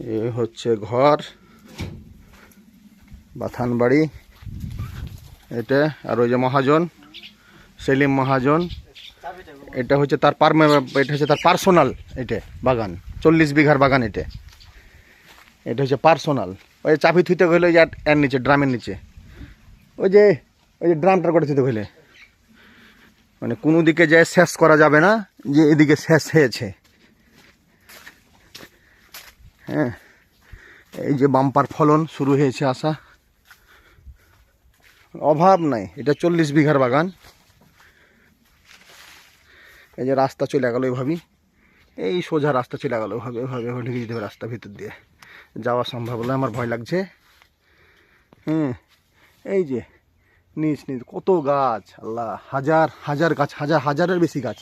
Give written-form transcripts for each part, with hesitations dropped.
এ হচ্ছে ঘর বা থানবাড়ি এটা। আর ওই যে মহাজন সেলিম মহাজন, এটা হচ্ছে তার এটা হচ্ছে তার পার্সোনাল এটা বাগান, 40 বিঘার বাগান এটা। এটা হচ্ছে পার্সোনাল। ওই চাবি থুইতে গেলে ওই যে এর নিচে, ড্রামের নিচে, ওই যে ড্রামটার করে থুইতে গেলে, মানে কোনো দিকে যায় শেষ করা যাবে না যে এদিকে শেষ হয়েছে। হ্যাঁ, এই যে বাম্পার ফলন শুরু হয়েছে আসা, অভাব নাই। এটা 40 বিঘার বাগান। এই যে রাস্তা চলে গেল ওইভাবেই, এই সোজা রাস্তা চলে গেল ওইভাবে ওইভাবে ঢুকে যেতে হবে রাস্তা ভিতর দিয়ে, যাওয়া সম্ভব হলে। আমার ভয় লাগছে। এই যে নিচ নিচ কত গাছ, আল্লাহ, হাজার হাজার গাছ, হাজারের বেশি গাছ।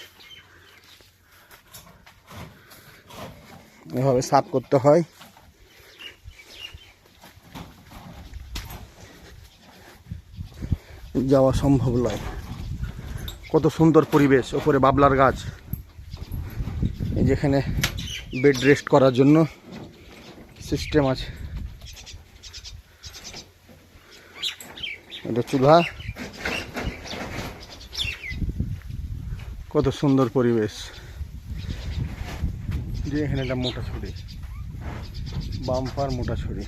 এভাবে সাফ করতে হয়। যাওয়া সম্ভব নয়। কত সুন্দর পরিবেশ, ওপরে বাবলার গাছ, এই যেখানে বেড রেস্ট করার জন্য সিস্টেম আছে। এটা চুলা, কত সুন্দর পরিবেশ। যে এখানে একটা মোটা ছড়ি, বাম্পার মোটা ছড়ি।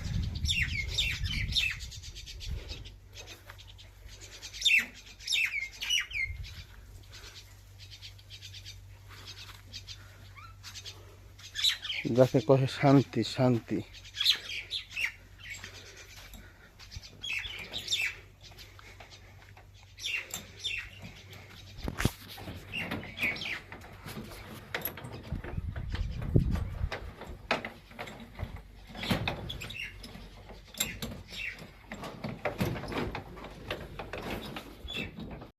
যাকে কহে শান্তি, শান্তি।